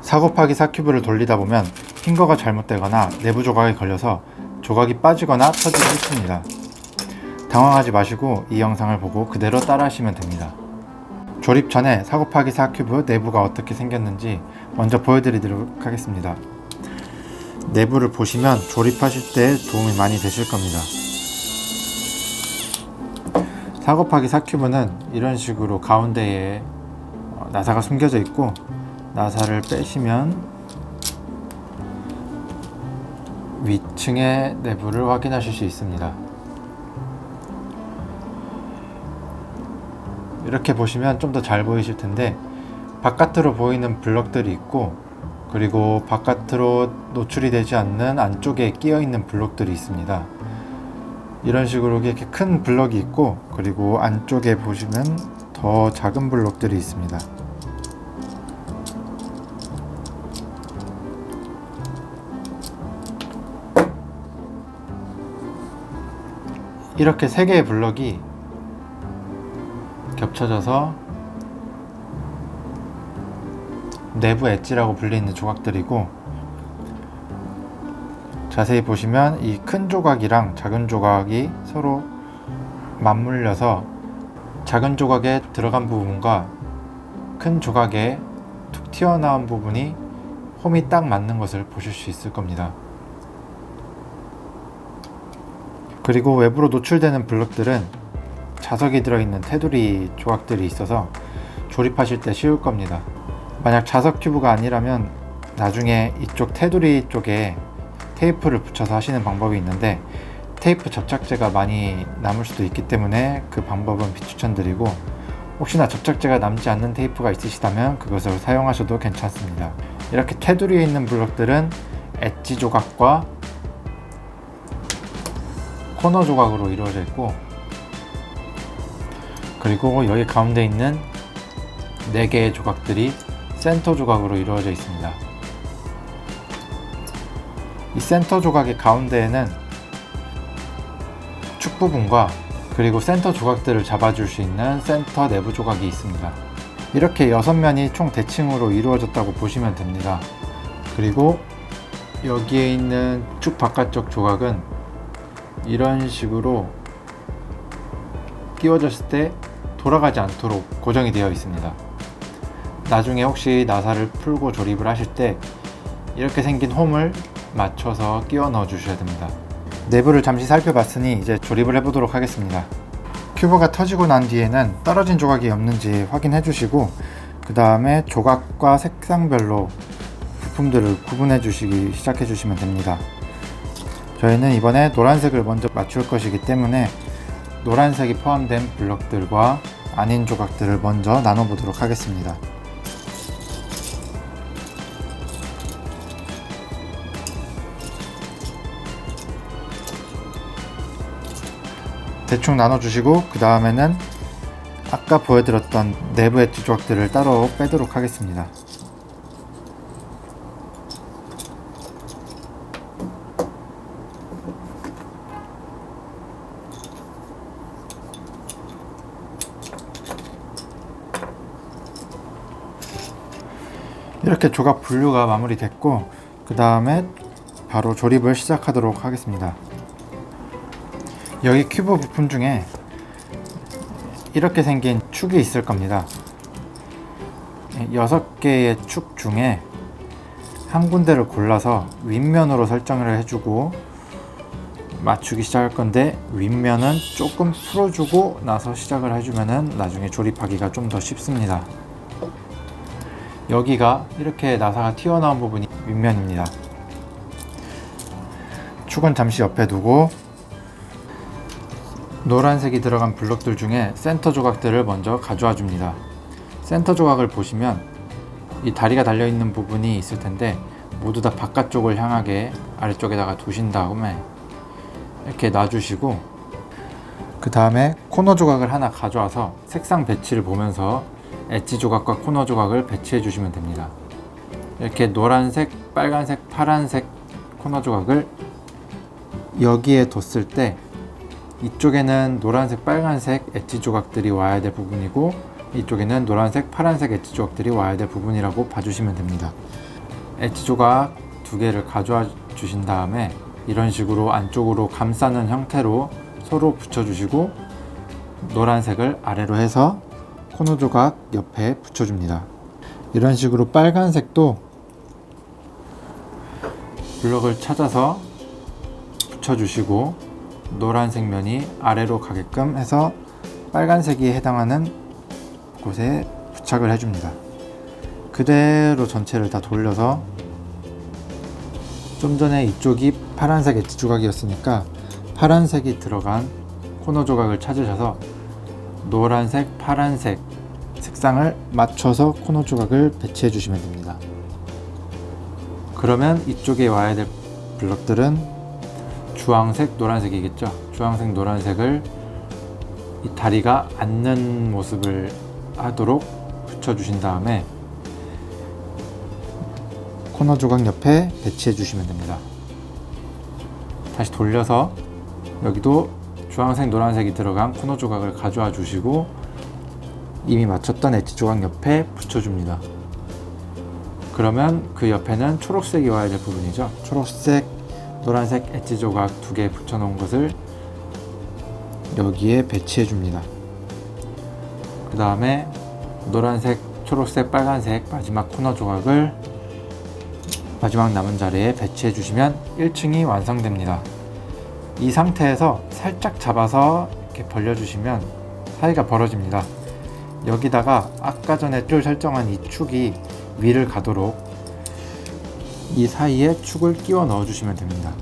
4 곱하기 4 큐브를 돌리다 보면 핑거가 잘못되거나 내부 조각이 걸려서 조각이 빠지거나 터지기 쉽습니다. 당황하지 마시고 이 영상을 보고 그대로 따라 하시면 됩니다. 조립 전에 4 곱하기 4 큐브 내부가 어떻게 생겼는지 먼저 보여드리도록 하겠습니다. 내부를 보시면 조립하실 때 도움이 많이 되실 겁니다. 4 곱하기 4 큐브는 이런 식으로 가운데에 나사가 숨겨져 있고, 나사를 빼시면 위층의 내부를 확인하실 수 있습니다. 이렇게 보시면 좀 더 잘 보이실 텐데, 바깥으로 보이는 블럭들이 있고, 그리고 바깥으로 노출이 되지 않는 안쪽에 끼어 있는 블럭들이 있습니다. 이런 식으로 이렇게 큰 블럭이 있고, 그리고 안쪽에 보시면 더 작은 블럭들이 있습니다. 이렇게 3개의 블럭이 겹쳐져서 내부 엣지라고 불리는 조각들이고, 자세히 보시면 이 큰 조각이랑 작은 조각이 서로 맞물려서 작은 조각에 들어간 부분과 큰 조각에 툭 튀어나온 부분이 홈이 딱 맞는 것을 보실 수 있을 겁니다. 그리고 외부로 노출되는 블럭들은 자석이 들어있는 테두리 조각들이 있어서 조립하실 때 쉬울 겁니다. 만약 자석 큐브가 아니라면 나중에 이쪽 테두리 쪽에 테이프를 붙여서 하시는 방법이 있는데, 테이프 접착제가 많이 남을 수도 있기 때문에 그 방법은 비추천드리고, 혹시나 접착제가 남지 않는 테이프가 있으시다면 그것을 사용하셔도 괜찮습니다. 이렇게 테두리에 있는 블럭들은 엣지 조각과 코너 조각으로 이루어져 있고, 그리고 여기 가운데 있는 4개의 조각들이 센터 조각으로 이루어져 있습니다. 이 센터 조각의 가운데에는 축 부분과 그리고 센터 조각들을 잡아줄 수 있는 센터 내부 조각이 있습니다. 이렇게 6면이 총 대칭으로 이루어졌다고 보시면 됩니다. 그리고 여기에 있는 축 바깥쪽 조각은 이런 식으로 끼워졌을 때 돌아가지 않도록 고정이 되어 있습니다. 나중에 혹시 나사를 풀고 조립을 하실 때 이렇게 생긴 홈을 맞춰서 끼워 넣어 주셔야 됩니다. 내부를 잠시 살펴봤으니 이제 조립을 해보도록 하겠습니다. 큐브가 터지고 난 뒤에는 떨어진 조각이 없는지 확인해 주시고, 그 다음에 조각과 색상별로 부품들을 구분해 주시기 시작해 주시면 됩니다. 저희는 이번에 노란색을 먼저 맞출 것이기 때문에 노란색이 포함된 블럭들과 아닌 조각들을 먼저 나눠 보도록 하겠습니다. 대충 나눠주시고, 그 다음에는 아까 보여드렸던 내부 엣지 조각들을 따로 빼도록 하겠습니다. 이렇게 조각 분류가 마무리됐고, 그 다음에 바로 조립을 시작하도록 하겠습니다. 여기 큐브 부품 중에 이렇게 생긴 축이 있을 겁니다. 6개의 축 중에 한 군데를 골라서 윗면으로 설정을 해주고 맞추기 시작할 건데, 윗면은 조금 풀어주고 나서 시작을 해주면은 나중에 조립하기가 좀 더 쉽습니다. 여기가 이렇게 나사가 튀어나온 부분이 윗면입니다. 축은 잠시 옆에 두고, 노란색이 들어간 블럭들 중에 센터 조각들을 먼저 가져와 줍니다. 센터 조각을 보시면 이 다리가 달려있는 부분이 있을 텐데, 모두 다 바깥쪽을 향하게 아래쪽에다가 두신 다음에 이렇게 놔주시고, 그 다음에 코너 조각을 하나 가져와서 색상 배치를 보면서 엣지 조각과 코너 조각을 배치해 주시면 됩니다. 이렇게 노란색, 빨간색, 파란색 코너 조각을 여기에 뒀을 때 이쪽에는 노란색, 빨간색 엣지 조각들이 와야 될 부분이고, 이쪽에는 노란색, 파란색 엣지 조각들이 와야 될 부분이라고 봐주시면 됩니다. 엣지 조각 2개를 가져와 주신 다음에 이런 식으로 안쪽으로 감싸는 형태로 서로 붙여주시고 노란색을 아래로 해서 코너 조각 옆에 붙여줍니다. 이런 식으로 빨간색도 블럭을 찾아서 붙여주시고 노란색 면이 아래로 가게끔 해서 빨간색이 해당하는 곳에 부착을 해줍니다. 그대로 전체를 다 돌려서 좀 전에 이쪽이 파란색 엣지 조각이었으니까 파란색이 들어간 코너 조각을 찾으셔서 노란색, 파란색 색상을 맞춰서 코너 조각을 배치해 주시면 됩니다. 그러면 이쪽에 와야 될 블럭들은 주황색, 노란색이겠죠. 주황색, 노란색을 이 다리가 앉는 모습을 하도록 붙여주신 다음에 코너 조각 옆에 배치해 주시면 됩니다. 다시 돌려서 여기도 주황색, 노란색이 들어간 코너 조각을 가져와 주시고 이미 맞췄던 엣지 조각 옆에 붙여줍니다. 그러면 그 옆에는 초록색이 와야 될 부분이죠. 초록색, 노란색 엣지 조각 2개 붙여놓은 것을 여기에 배치해 줍니다. 그 다음에 노란색, 초록색, 빨간색 마지막 코너 조각을 마지막 남은 자리에 배치해 주시면 1층이 완성됩니다. 이 상태에서 살짝 잡아서 이렇게 벌려주시면 사이가 벌어집니다. 여기다가 아까 전에 줄 설정한 이 축이 위를 가도록 이 사이에 축을 끼워 넣어 주시면 됩니다.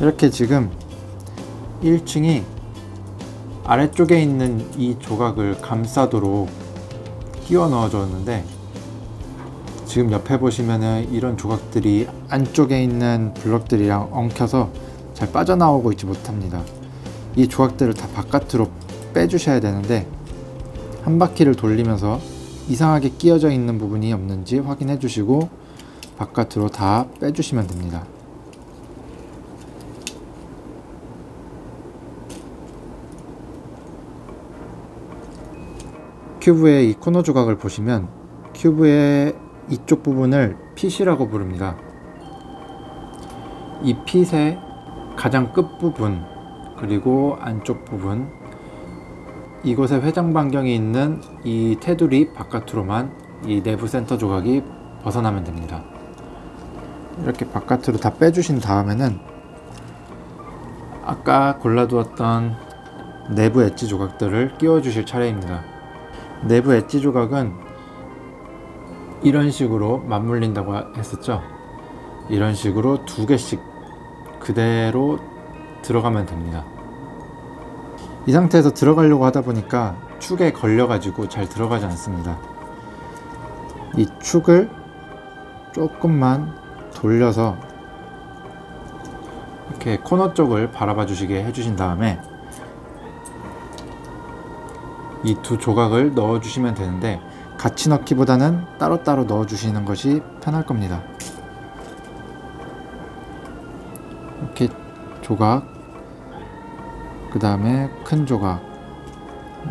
이렇게 지금 1층이 아래쪽에 있는 이 조각을 감싸도록 끼워 넣어 줬는데 지금 옆에 보시면은 이런 조각들이 안쪽에 있는 블럭들이랑 엉켜서 잘 빠져나오고 있지 못합니다. 이 조각들을 다 바깥으로 빼주셔야 되는데 한 바퀴를 돌리면서 이상하게 끼어져 있는 부분이 없는지 확인해 주시고 바깥으로 다 빼주시면 됩니다. 큐브의 이 코너 조각을 보시면 큐브의 이쪽 부분을 핏이라고 부릅니다. 이 핏의 가장 끝부분 그리고 안쪽 부분 이곳에 회장 반경이 있는 이 테두리 바깥으로만 이 내부 센터 조각이 벗어나면 됩니다. 이렇게 바깥으로 다 빼주신 다음에는 아까 골라두었던 내부 엣지 조각들을 끼워 주실 차례입니다. 내부 엣지 조각은 이런 식으로 맞물린다고 했었죠. 이런 식으로 2개씩 그대로 들어가면 됩니다. 이 상태에서 들어가려고 하다 보니까 축에 걸려 가지고 잘 들어가지 않습니다. 이 축을 조금만 돌려서 이렇게 코너 쪽을 바라봐 주시게 해주신 다음에 이 2 조각을 넣어 주시면 되는데 같이 넣기보다는 따로따로 넣어 주시는 것이 편할 겁니다. 이렇게 조각 그 다음에 큰 조각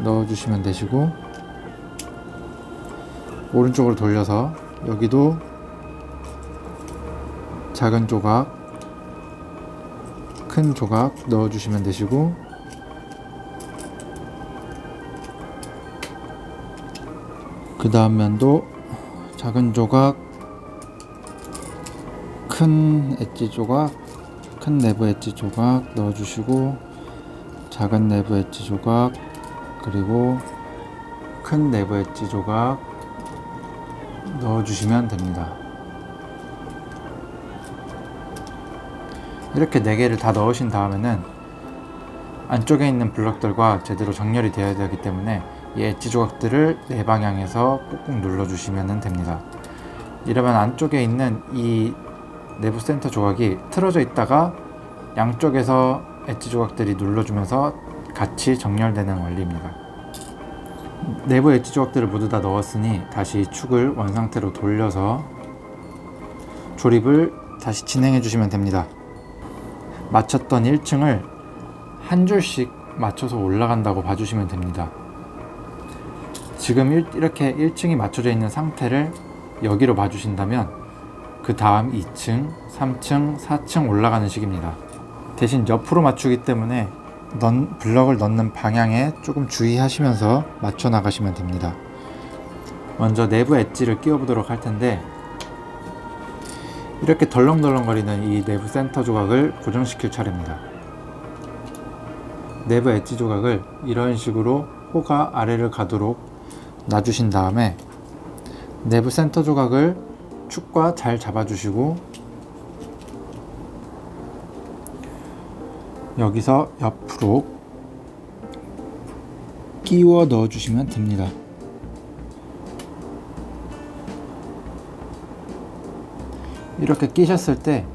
넣어 주시면 되시고 오른쪽으로 돌려서 여기도 작은 조각 큰 조각 넣어 주시면 되시고 그 다음 면도 작은 조각 큰 엣지 조각 큰 내부 엣지 조각 넣어 주시고 작은 내부 엣지 조각 그리고 큰 내부 엣지 조각 넣어 주시면 됩니다. 이렇게 4개를 다 넣으신 다음에는 안쪽에 있는 블럭들과 제대로 정렬이 되어야 되기 때문에 이 엣지 조각들을 4방향에서 꾹꾹 눌러 주시면 됩니다. 이러면 안쪽에 있는 이 내부 센터 조각이 틀어져 있다가 양쪽에서 엣지 조각들이 눌러주면서 같이 정렬되는 원리입니다. 내부 엣지 조각들을 모두 다 넣었으니 다시 축을 원상태로 돌려서 조립을 다시 진행해 주시면 됩니다. 맞췄던 1층을 한 줄씩 맞춰서 올라간다고 봐주시면 됩니다. 지금 이렇게 1층이 맞춰져 있는 상태를 여기로 봐주신다면 그 다음 2층, 3층, 4층 올라가는 식입니다. 대신 옆으로 맞추기 때문에 블럭을 넣는 방향에 조금 주의하시면서 맞춰 나가시면 됩니다. 먼저 내부 엣지를 끼워 보도록 할 텐데, 이렇게 덜렁덜렁거리는 이 내부 센터 조각을 고정시킬 차례입니다. 내부 엣지 조각을 이런 식으로 호가 아래를 가도록 놔주신 다음에 내부 센터 조각을 축과 잘 잡아주시고 여기서 옆으로 끼워 넣어주시면 됩니다. 이렇게 끼셨을 때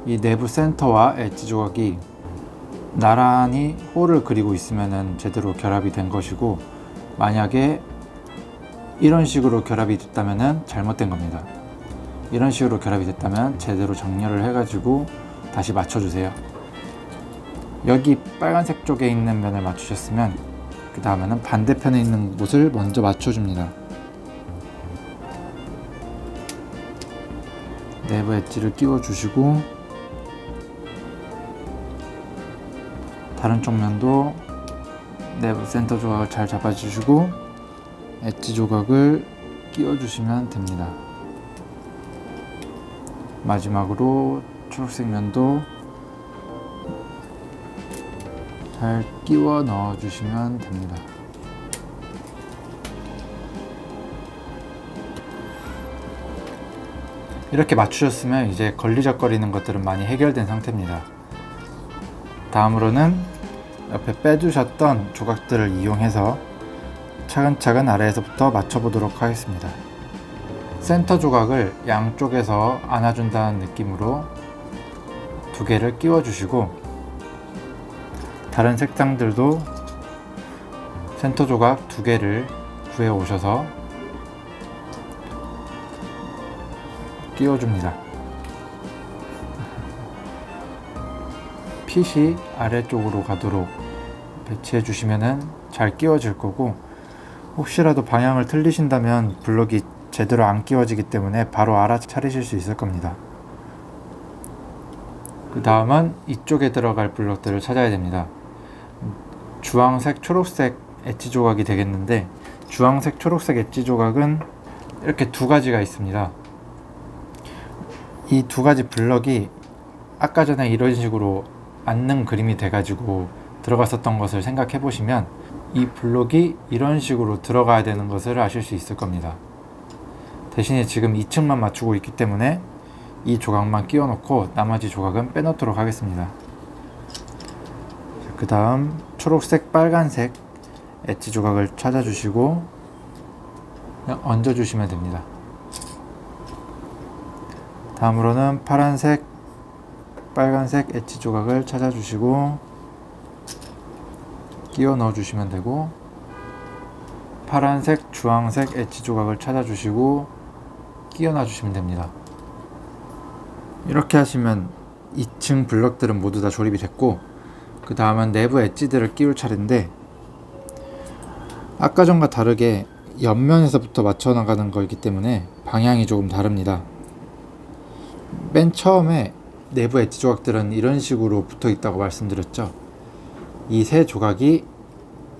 이 내부 센터와 엣지 조각이 나란히 홀을 그리고 있으면 제대로 결합이 된 것이고, 만약에 이런 식으로 결합이 됐다면 잘못된 겁니다. 이런 식으로 결합이 됐다면 제대로 정렬을 해가지고 다시 맞춰주세요. 여기 빨간색 쪽에 있는 면을 맞추셨으면 그 다음에는 반대편에 있는 곳을 먼저 맞춰줍니다. 내부 엣지를 끼워주시고 다른 쪽 면도 내부 센터 조각을 잘 잡아주시고 엣지 조각을 끼워주시면 됩니다. 마지막으로 초록색 면도 잘 끼워 넣어주시면 됩니다. 이렇게 맞추셨으면 이제 걸리적거리는 것들은 많이 해결된 상태입니다. 다음으로는 옆에 빼주셨던 조각들을 이용해서 차근차근 아래에서부터 맞춰보도록 하겠습니다. 센터 조각을 양쪽에서 안아준다는 느낌으로 두 개를 끼워주시고, 다른 색상들도 센터 조각 두 개를 구해 오셔서 끼워줍니다. 핏이 아래쪽으로 가도록 배치해 주시면 잘 끼워질 거고, 혹시라도 방향을 틀리신다면 블럭이 제대로 안 끼워지기 때문에 바로 알아차리실 수 있을 겁니다. 그 다음은 이쪽에 들어갈 블럭들을 찾아야 됩니다. 주황색, 초록색 엣지 조각이 되겠는데, 주황색, 초록색 엣지 조각은 이렇게 두 가지가 있습니다. 이 두 가지 블럭이 아까 전에 이런 식으로 앉는 그림이 돼가지고 들어갔었던 것을 생각해 보시면 이 블록이 이런 식으로 들어가야 되는 것을 아실 수 있을 겁니다. 대신에 지금 2층만 맞추고 있기 때문에 이 조각만 끼워 놓고 나머지 조각은 빼놓도록 하겠습니다. 그 다음 초록색, 빨간색 엣지 조각을 찾아주시고 그냥 얹어주시면 됩니다. 다음으로는 파란색, 빨간색 엣지 조각을 찾아주시고 끼워 넣어주시면 되고, 파란색, 주황색 엣지 조각을 찾아주시고 끼워 놔주시면 됩니다. 이렇게 하시면 2층 블럭들은 모두 다 조립이 됐고, 그 다음은 내부 엣지들을 끼울 차례인데, 아까 전과 다르게 옆면에서부터 맞춰 나가는 거이기 때문에 방향이 조금 다릅니다. 맨 처음에 내부 엣지 조각들은 이런 식으로 붙어 있다고 말씀드렸죠. 이 세 조각이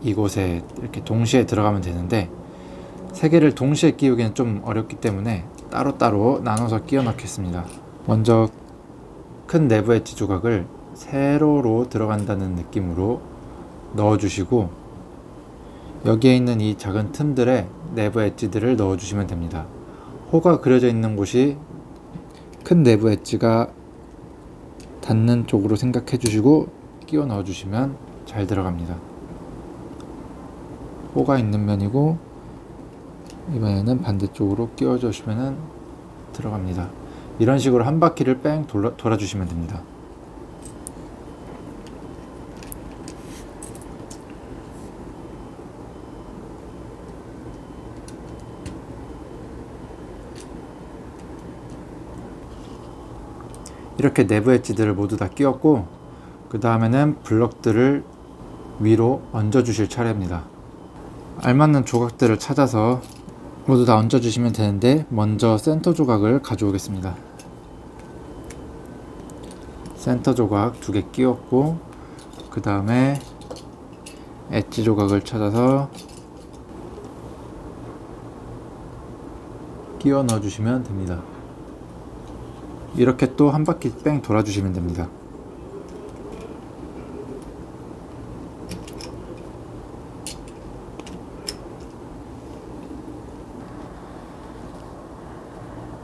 이곳에 이렇게 동시에 들어가면 되는데, 세 개를 동시에 끼우기는 좀 어렵기 때문에 따로따로 나눠서 끼워 넣겠습니다. 먼저 큰 내부 엣지 조각을 세로로 들어간다는 느낌으로 넣어주시고, 여기에 있는 이 작은 틈들에 내부 엣지들을 넣어주시면 됩니다. 호가 그려져 있는 곳이 큰 내부 엣지가 닿는 쪽으로 생각해 주시고 끼워 넣어 주시면 잘 들어갑니다. 호가 있는 면이고 이번에는 반대쪽으로 끼워 주시면 들어갑니다. 이런 식으로 한 바퀴를 뺑 돌아 주시면 됩니다. 이렇게 내부 엣지들을 모두 다 끼웠고, 그 다음에는 블럭들을 위로 얹어 주실 차례입니다. 알맞는 조각들을 찾아서 모두 다 얹어 주시면 되는데, 먼저 센터 조각을 가져오겠습니다. 센터 조각 2개 끼웠고, 그 다음에 엣지 조각을 찾아서 끼워 넣어 주시면 됩니다. 이렇게 또 한 바퀴 뺑 돌아 주시면 됩니다.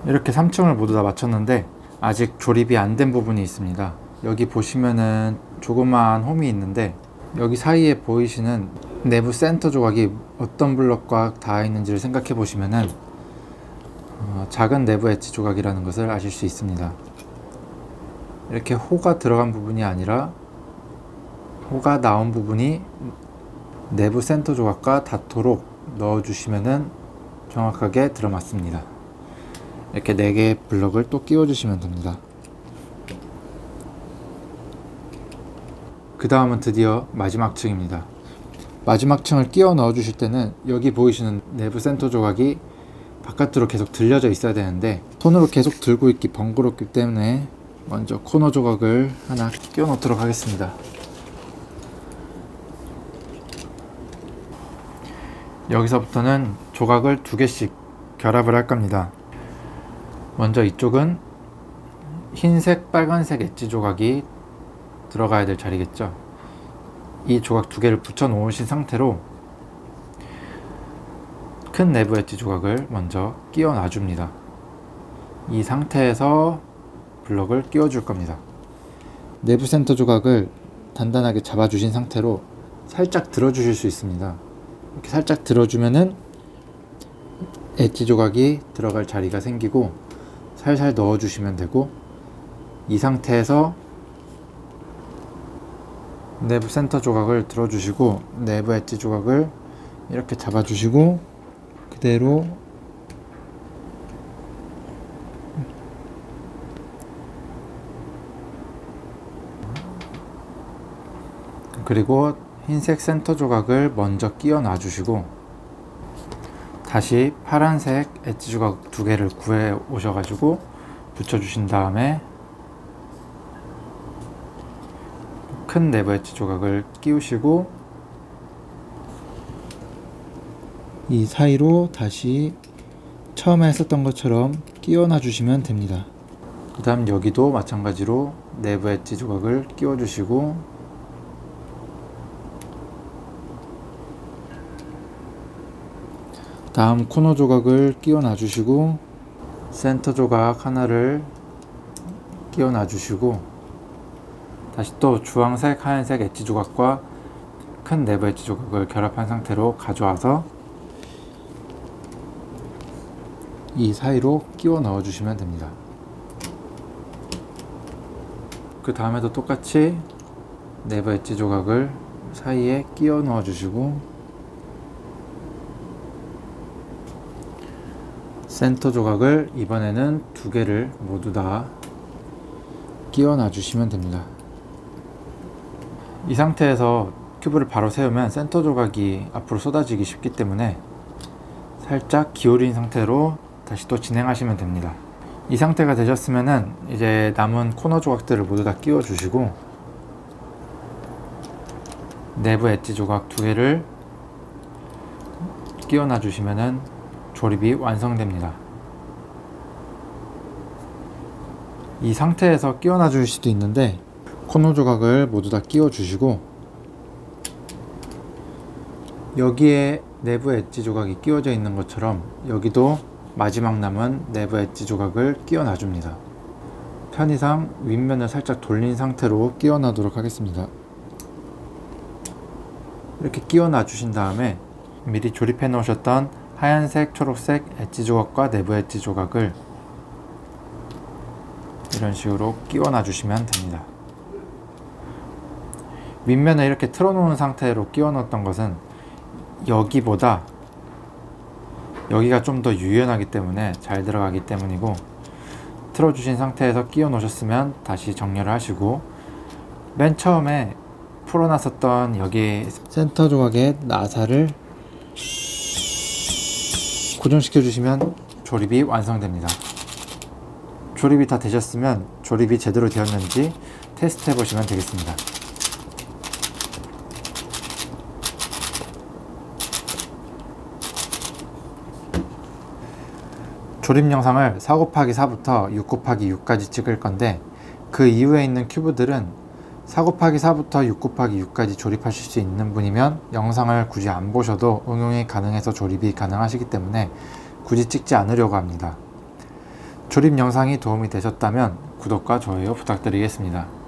이렇게 3층을 모두 다 마쳤는데 아직 조립이 안 된 부분이 있습니다. 여기 보시면은 조그마한 홈이 있는데, 여기 사이에 보이시는 내부 센터 조각이 어떤 블럭과 닿아 있는지를 생각해 보시면은 작은 내부 엣지 조각이라는 것을 아실 수 있습니다. 이렇게 호가 들어간 부분이 아니라 호가 나온 부분이 내부 센터 조각과 닿도록 넣어주시면은 정확하게 들어맞습니다. 이렇게 4개의 블럭을 또 끼워주시면 됩니다. 그 다음은 드디어 마지막 층입니다. 마지막 층을 끼워 넣어 주실 때는 여기 보이시는 내부 센터 조각이 바깥으로 계속 들려져 있어야 되는데, 손으로 계속 들고 있기 번거롭기 때문에 먼저 코너 조각을 하나 끼워 넣도록 하겠습니다. 여기서부터는 조각을 2개씩 결합을 할 겁니다. 먼저 이쪽은 흰색, 빨간색 엣지 조각이 들어가야 될 자리겠죠. 이 조각 2개를 붙여 놓으신 상태로 큰 내부 엣지 조각을 먼저 끼워 놔줍니다. 이 상태에서 블럭을 끼워 줄 겁니다. 내부 센터 조각을 단단하게 잡아 주신 상태로 살짝 들어 주실 수 있습니다. 이렇게 살짝 들어 주면은 엣지 조각이 들어갈 자리가 생기고 살살 넣어 주시면 되고, 이 상태에서 내부 센터 조각을 들어 주시고 내부 엣지 조각을 이렇게 잡아 주시고 그대로 그리고 흰색 센터 조각을 먼저 끼워 놔 주시고, 다시 파란색 엣지 조각 2개를 구해 오셔 가지고 붙여 주신 다음에 큰 내부 엣지 조각을 끼우시고 이 사이로 다시 처음에 했었던 것처럼 끼워 놔 주시면 됩니다. 그 다음 여기도 마찬가지로 내부 엣지 조각을 끼워 주시고, 다음 코너 조각을 끼워 놔 주시고, 센터 조각 하나를 끼워 놔 주시고, 다시 또 주황색, 하얀색 엣지 조각과 큰 내부 엣지 조각을 결합한 상태로 가져와서 이 사이로 끼워 넣어 주시면 됩니다. 그 다음에도 똑같이 내부 엣지 조각을 사이에 끼워 넣어 주시고, 센터 조각을 이번에는 2개를 모두 다 끼워 놔 주시면 됩니다. 이 상태에서 큐브를 바로 세우면 센터 조각이 앞으로 쏟아지기 쉽기 때문에 살짝 기울인 상태로 다시 또 진행하시면 됩니다. 이 상태가 되셨으면은 이제 남은 코너 조각들을 모두 다 끼워 주시고 내부 엣지 조각 2개를 끼워 놔 주시면은 조립이 완성됩니다. 이 상태에서 끼워 놔 줄 수도 있는데, 코너 조각을 모두 다 끼워 주시고 여기에 내부 엣지 조각이 끼워져 있는 것처럼 여기도 마지막 남은 내부 엣지 조각을 끼워 놔줍니다. 편의상 윗면을 살짝 돌린 상태로 끼워 놔도록 하겠습니다. 이렇게 끼워 놔주신 다음에 미리 조립해 놓으셨던 하얀색, 초록색 엣지 조각과 내부 엣지 조각을 이런 식으로 끼워 놔주시면 됩니다. 윗면을 이렇게 틀어놓은 상태로 끼워 넣었던 것은 여기보다 여기가 좀 더 유연하기 때문에 잘 들어가기 때문이고, 틀어주신 상태에서 끼워 놓으셨으면 다시 정렬을 하시고 맨 처음에 풀어놨었던 여기 센터 조각에 나사를 고정시켜 주시면 조립이 완성됩니다. 조립이 다 되셨으면 조립이 제대로 되었는지 테스트 해 보시면 되겠습니다. 조립 영상을 4 곱하기 4부터 6 곱하기 6까지 찍을 건데, 그 이후에 있는 큐브들은 4 곱하기 4부터 6 곱하기 6까지 조립하실 수 있는 분이면 영상을 굳이 안 보셔도 응용이 가능해서 조립이 가능하시기 때문에 굳이 찍지 않으려고 합니다. 조립 영상이 도움이 되셨다면 구독과 좋아요 부탁드리겠습니다.